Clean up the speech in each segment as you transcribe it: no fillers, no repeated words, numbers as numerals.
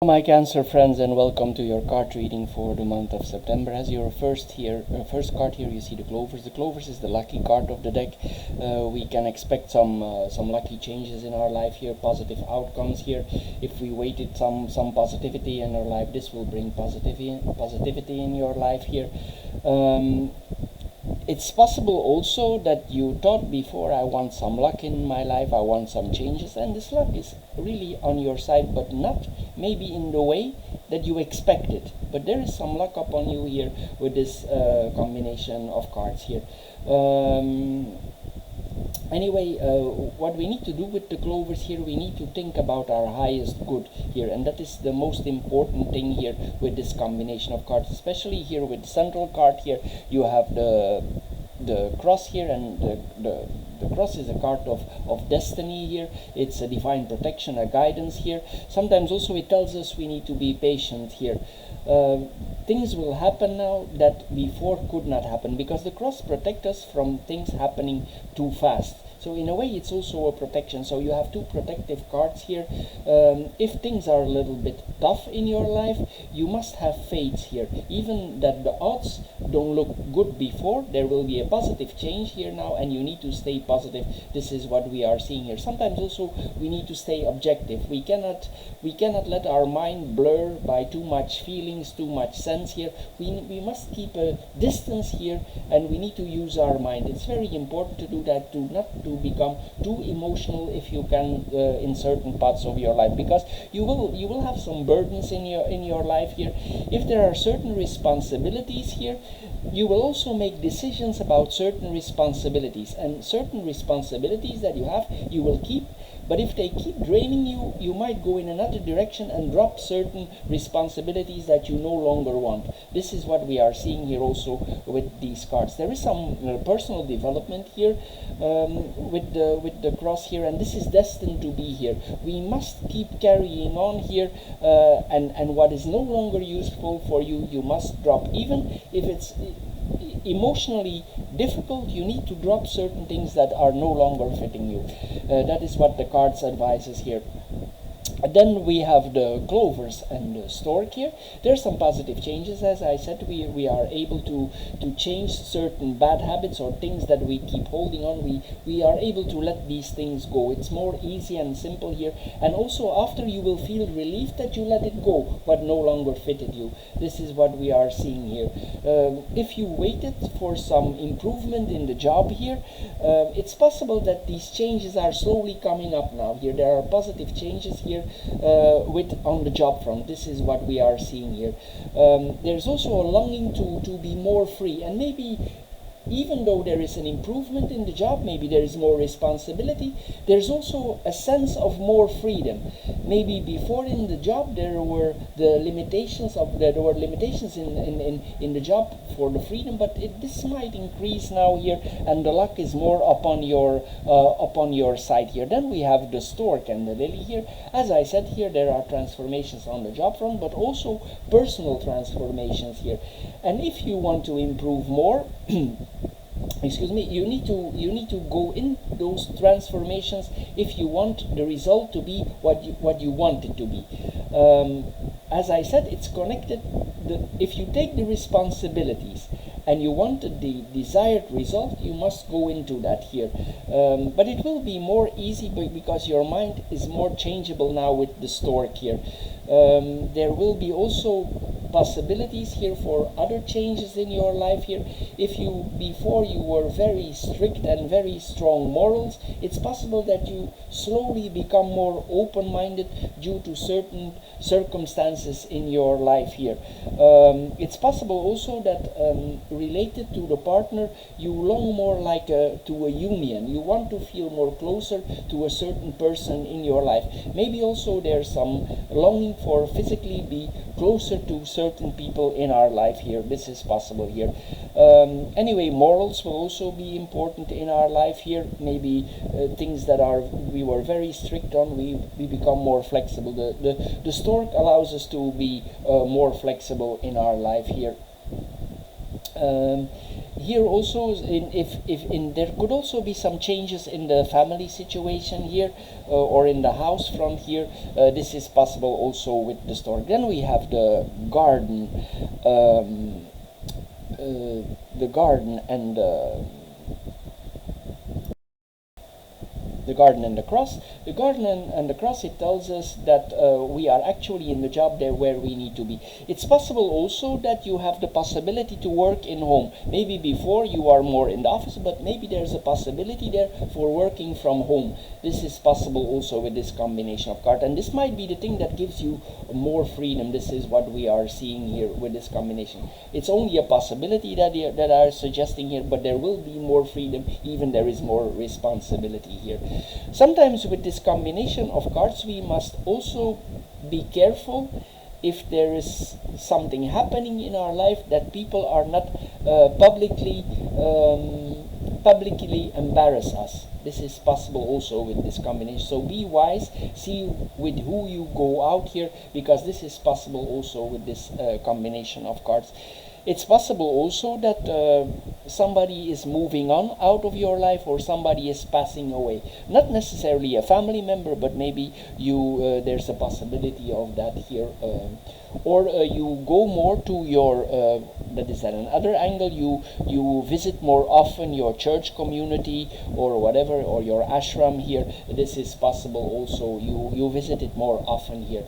My Cancer friends, and welcome to your card reading for the month of September. As your first card here, you see the Clovers. The Clovers is the lucky card of the deck. We can expect some lucky changes in our life here, positive outcomes here. If we waited some positivity in our life, this will bring positivity in your life here. It's possible also that you thought before, I want some luck in my life, I want some changes, and this luck is really on your side, but not maybe in the way that you expected. But there is some luck upon you here with this combination of cards here. Anyway, what we need to do with the Clovers here, we need to think about our highest good here, and that is the most important thing here with this combination of cards, especially here with the central card here. You have the cross here, and the cross is a card of destiny here. It's a divine protection, a guidance here. Sometimes also it tells us we need to be patient here. Things will happen now that before could not happen, because the cross protects us from things happening too fast. So in a way it's also a protection. So you have two protective cards here. If things are a little bit tough in your life, you must have faith here. Even that the odds don't look good before, there will be a positive change here now, and you need to stay positive. This is what we are seeing here. Sometimes also we need to stay objective. We cannot let our mind blur by too much feelings, too much sense here. We must keep a distance here, and we need to use our mind. It's very important to do that, to not to become too emotional if you can in certain parts of your life, because you will have some burdens in your life here. If there are certain responsibilities here, you will also make decisions about certain responsibilities, and certain responsibilities that you have you will keep. But if they keep draining you, you might go in another direction and drop certain responsibilities that you no longer want. This is what we are seeing here also with these cards. There is some personal development here with the cross here, and this is destined to be here. We must keep carrying on here, and what is no longer useful for you, you must drop. Even if it's emotionally difficult, you need to drop certain things that are no longer fitting you. That is what the cards advises here. Then we have the Clovers and the Stork here. There are some positive changes. As I said, we are able to change certain bad habits or things that we keep holding on. We are able to let these things go. It's more easy and simple here. And also after, you will feel relief that you let it go, what no longer fitted you. This is what we are seeing here. If you waited for some improvement in the job here, it's possible that these changes are slowly coming up now here. There are positive changes here on the job front. This is what we are seeing here. There's also a longing to be more free, and maybe even though there is an improvement in the job, maybe there is more responsibility, there's also a sense of more freedom. Maybe before in the job there were limitations in the job for the freedom, but this might increase now here, and the luck is more upon your side here. Then we have the Stork and the Lily here. As I said here, there are transformations on the job front, but also personal transformations here. And if you want to improve more, excuse me, you need to go in those transformations if you want the result to be what you want it to be. As I said, it's connected. If you take the responsibilities and you want the desired result, you must go into that here. But it will be more easy because your mind is more changeable now with the Stork here. There will be also possibilities here for other changes in your life here. If you before you were very strict and very strong morals, it's possible that you slowly become more open-minded due to certain circumstances in your life here. It's possible also that related to the partner, you long more like to a union. You want to feel more closer to a certain person in your life. Maybe also there's some longing for physically be closer to certain people in our life here. This is possible here. Anyway, morals will also be important in our life here. Maybe things that we were very strict on, we become more flexible. The Stork allows us to be more flexible in our life here. here also, there could also be some changes in the family situation here, or in the house front here. This is possible also with the stork. Then we have the garden, the garden and the garden and the cross. The garden and the cross, it tells us that we are actually in the job there where we need to be. It's possible also that you have the possibility to work in home. Maybe before you are more in the office, but maybe there's a possibility there for working from home. This is possible also with this combination of cards, and this might be the thing that gives you more freedom. This is what we are seeing here with this combination. It's only a possibility that are suggesting here, but there will be more freedom, even there is more responsibility here. Sometimes with this combination of cards we must also be careful if there is something happening in our life that people are not publicly embarrass us. This is possible also with this combination. So be wise, see with who you go out here, because this is possible also with this combination of cards. It's possible also that somebody is moving on out of your life, or somebody is passing away. Not necessarily a family member, but maybe you there's a possibility of that here. Or you go more to your, that is at another angle, you visit more often your church community or whatever, or your ashram here. This is possible also. You visit it more often here.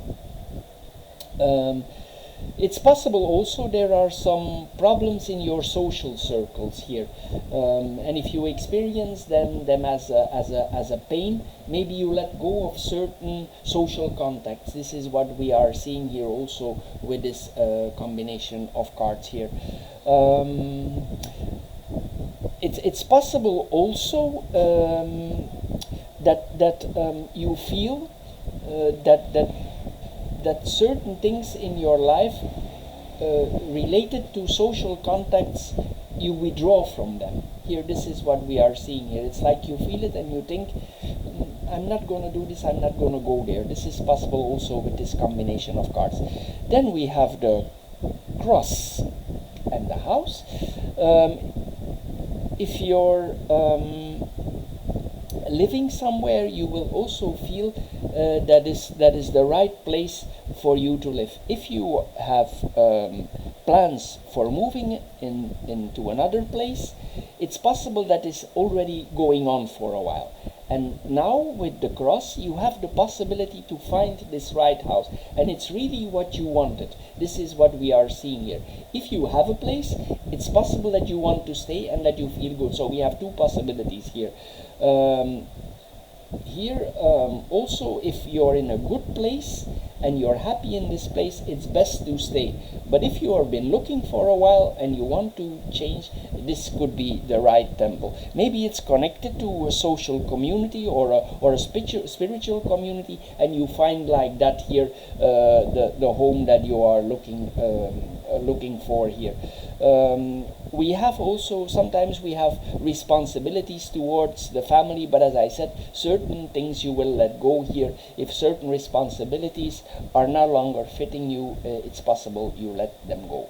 It's possible also there are some problems in your social circles here, and if you experience them as a pain, maybe you let go of certain social contacts. This is what we are seeing here also with this combination of cards here. It's possible also that you feel that certain things in your life related to social contacts, you withdraw from them. Here, this is what we are seeing here. It's like you feel it and you think, I'm not going to do this, I'm not going to go there. This is possible also with this combination of cards. Then we have the cross and the house. If you're living somewhere, you will also feel that is the right place for you to live. If you have plans for moving into another place, it's possible that is already going on for a while. And now with the cross, you have the possibility to find this right house. And it's really what you wanted. This is what we are seeing here. If you have a place, it's possible that you want to stay and that you feel good. So we have two possibilities here. Also, if you're in a good place and you're happy in this place, it's best to stay. But if you have been looking for a while and you want to change, this could be the right temple. Maybe it's connected to a social community or a spiritual community, and you find like that here the home that you are looking for here. We have also, sometimes we have responsibilities towards the family, but as I said, certain things you will let go here. If certain responsibilities are no longer fitting you, it's possible you let them go.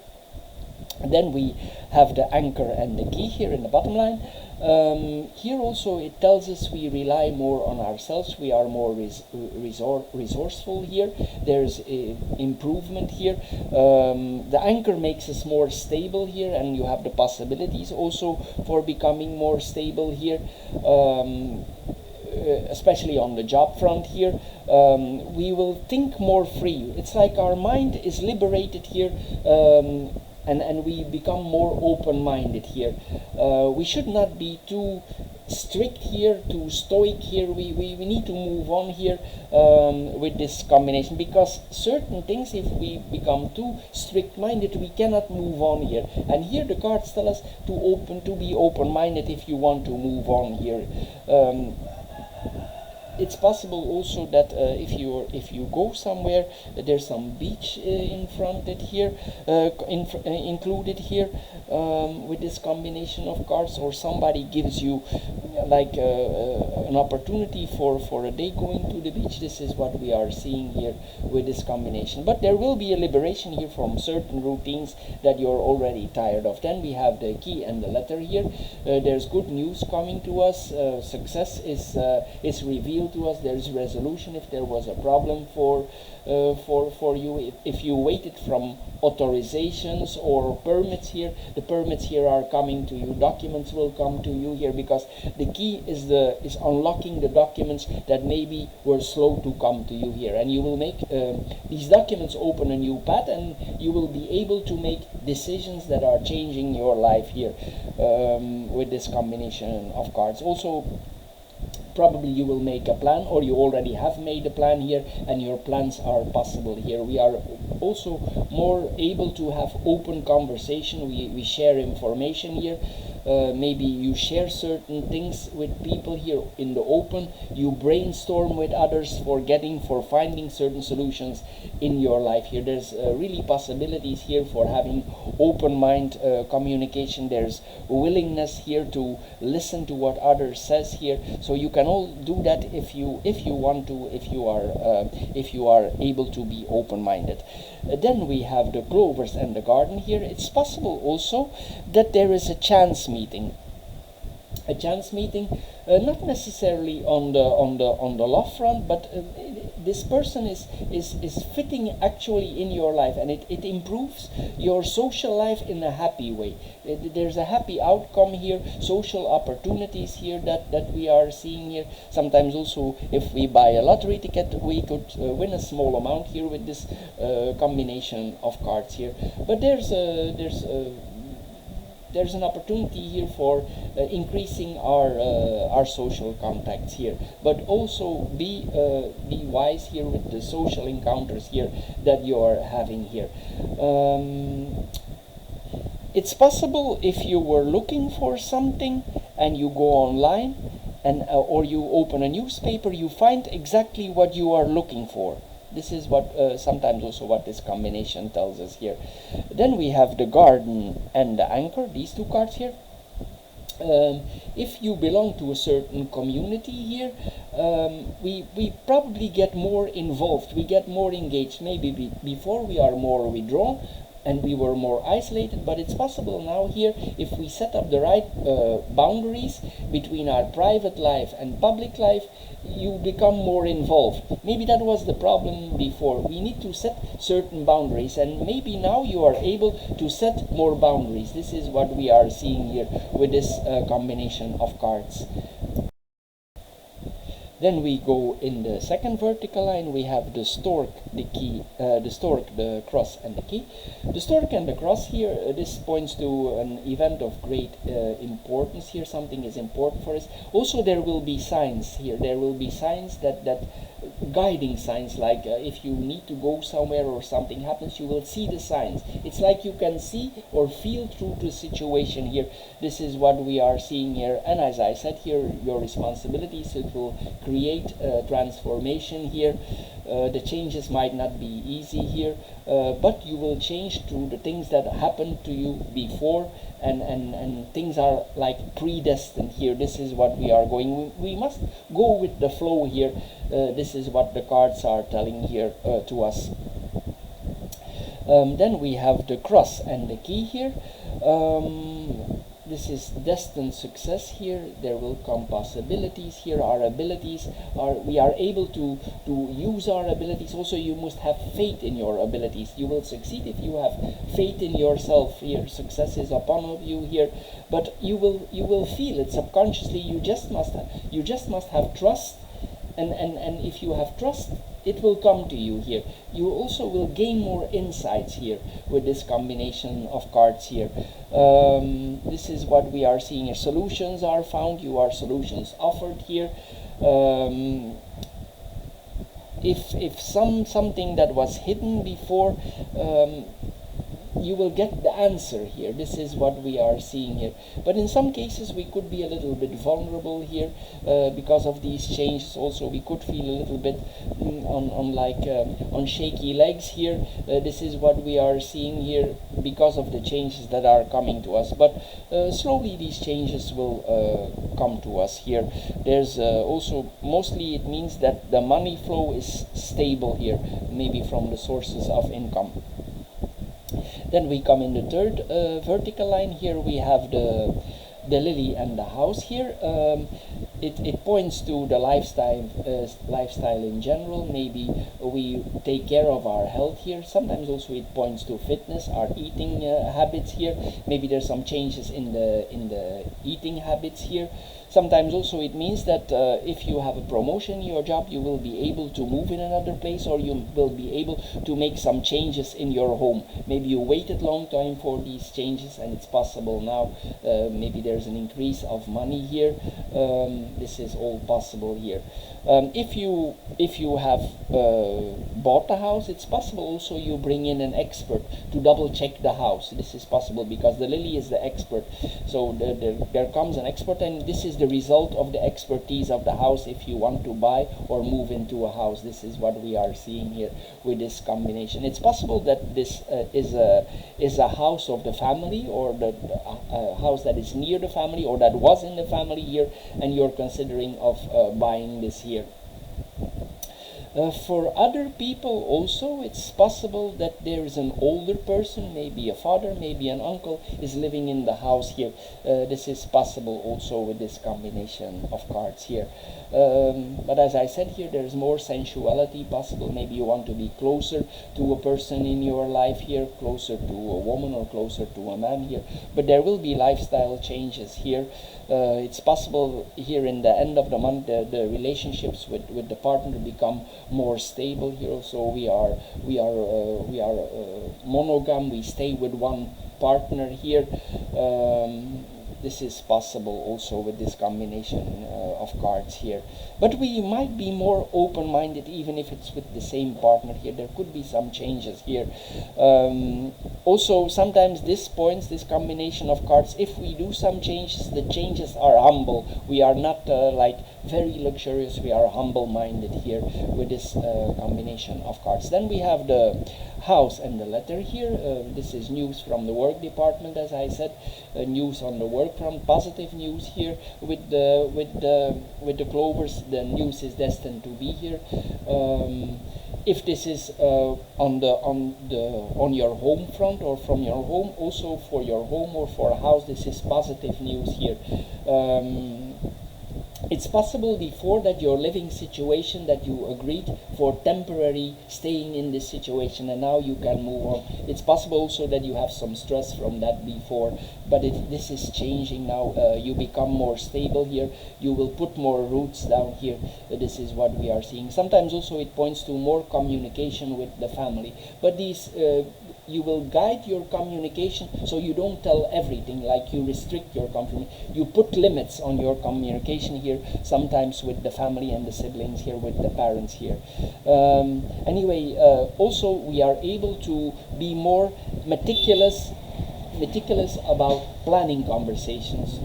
And then we have the anchor and the key here in the bottom line. Here also it tells us we rely more on ourselves, we are more resourceful here, there's improvement here. The anchor makes us more stable here, and you have the possibilities also for becoming more stable here. Especially on the job front here, we will think more free. It's like our mind is liberated here, and we become more open-minded here. We should not be too strict here, too stoic here. We need to move on here with this combination, because certain things, if we become too strict-minded, we cannot move on here. And here the cards tell us to be open-minded if you want to move on here. it's possible also that if you go somewhere, there's some beach in front it here, included here, with this combination of cards, or somebody gives you like an opportunity for a day going to the beach. This is what we are seeing here with this combination. But there will be a liberation here from certain routines that you're already tired of. Then we have the key and the letter here. There's good news coming to us. Success is revealed to us. There's resolution if there was a problem for you. If you waited from authorizations or permits here, the permits here are coming to you. Documents will come to you here, because the key is unlocking the documents that maybe were slow to come to you here, and you will make these documents open a new path, and you will be able to make decisions that are changing your life here, with this combination of cards. Also, probably you will make a plan, or you already have made a plan here, and your plans are possible here. We are also more able to have open conversation. We share information here. Maybe you share certain things with people here in the open. You brainstorm with others for finding certain solutions in your life here. There's really possibilities here for having open mind communication. There's willingness here to listen to what others says here. So you can all do that if you want to, if you are able to be open-minded. Then we have the clovers and the garden here. It's possible also that there is a chance meeting. A chance meeting, not necessarily on the love front, but this person is fitting actually in your life, and it improves your social life in a happy way. There's a happy outcome here, social opportunities here that we are seeing here. Sometimes also, if we buy a lottery ticket, we could win a small amount here with this combination of cards here. But there's an opportunity here for increasing our social contacts here, but also be wise here with the social encounters here that you are having here. It's possible if you were looking for something and you go online and or you open a newspaper, you find exactly what you are looking for. This is what sometimes also what this combination tells us here. Then we have the garden and the anchor, these two cards here. If you belong to a certain community here, we probably get more involved, we get more engaged. Maybe before we are more withdrawn and we were more isolated, but it's possible now here, if we set up the right boundaries between our private life and public life, you become more involved. Maybe that was the problem before. We need to set certain boundaries, and maybe now you are able to set more boundaries. This is what we are seeing here with this combination of cards. Then we go in the second vertical line. We have the stork, the key, the stork, the cross, and the key. The stork and the cross here. This points to an event of great importance here. Something is important for us. Also, there will be signs here. There will be signs that guiding signs, like if you need to go somewhere or something happens, you will see the signs. It's like you can see or feel through the situation here. This is what we are seeing here, and as I said here, your responsibilities, it will create transformation here. The changes might not be easy here, but you will change through the things that happened to you before, and things are like predestined here. This is what we are going. We must go with the flow here. This is what the cards are telling here to us. Then we have the cross and the key here. This is destined success here. There will come possibilities here. Our abilities we are able to use our abilities. Also, you must have faith in your abilities. You will succeed if you have faith in yourself here. Success is upon you here, but you will feel it subconsciously. You just must have trust, and if you have trust, it will come to you here. You also will gain more insights here with this combination of cards here. This is what we are seeing here. Solutions are found. You are solutions offered here. If something that was hidden before, you will get the answer here. This is what we are seeing here. But in some cases we could be a little bit vulnerable here because of these changes. Also, we could feel a little bit on shaky legs here. This is what we are seeing here because of the changes that are coming to us. But slowly these changes will come to us here. There's also, mostly it means that the money flow is stable here, maybe from the sources of income. Then we come in the third vertical line. Here we have the lily and the house here. It points to the lifestyle in general. Maybe we take care of our health here. Sometimes also it points to fitness, our eating habits here. Maybe there's some changes in the eating habits here. Sometimes also it means that if you have a promotion in your job, you will be able to move in another place, or you will be able to make some changes in your home. Maybe you waited long time for these changes and it's possible now. Maybe there's an increase of money here. This is all possible here. If you have bought a house, it's possible also you bring in an expert to double check the house. This is possible because the lily is the expert. So there comes an expert, and this is the result of the expertise of the house if you want to buy or move into a house. This is what we are seeing here with this combination. It's possible that this is a house of the family, or the house that is near the family, or that was in the family here, and you're considering of buying this here. For other people also, it's possible that there is an older person, maybe a father, maybe an uncle, is living in the house here. This is possible also with this combination of cards here. But as I said here, there's more sensuality possible. Maybe you want to be closer to a person in your life here, closer to a woman or closer to a man here. But there will be lifestyle changes here. It's possible here in the end of the month the relationships with the partner become more stable here. So we are monogam. We stay with one partner here. This is possible also with this combination of cards here. But we might be more open-minded even if it's with the same partner here. There could be some changes here. Also, sometimes this combination of cards, if we do some changes, the changes are humble. We are not like very luxurious. We are humble-minded here with this combination of cards. Then we have the house and the letter here. This is news from the work department, as I said. News on the work front, positive news here with the clovers. The news is destined to be here. If this is on your home front or from your home, also for your home or for a house, this is positive news here. It's possible before that your living situation, that you agreed for temporary staying in this situation and now you can move on. It's possible also that you have some stress from that before, but this is changing now. You become more stable here. You will put more roots down here. This is what we are seeing. Sometimes also it points to more communication with the family, but these you will guide your communication so you don't tell everything, like you restrict your communication. You put limits on your communication here, sometimes with the family and the siblings here, with the parents here. Anyway, also we are able to be more meticulous about planning conversations.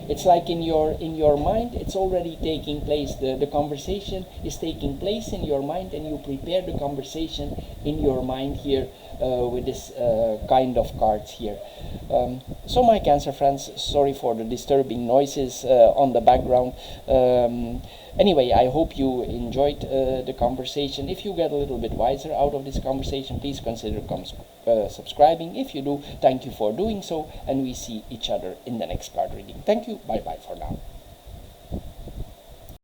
It's like in your mind, it's already taking place. The conversation is taking place in your mind, and you prepare the conversation in your mind here with this kind of cards here. So my Cancer friends, sorry for the disturbing noises on the background. Anyway, I hope you enjoyed the conversation. If you get a little bit wiser out of this conversation, please consider subscribing. If you do, thank you for doing so, and we see each other in the next card reading. Thank you. Bye-bye for now.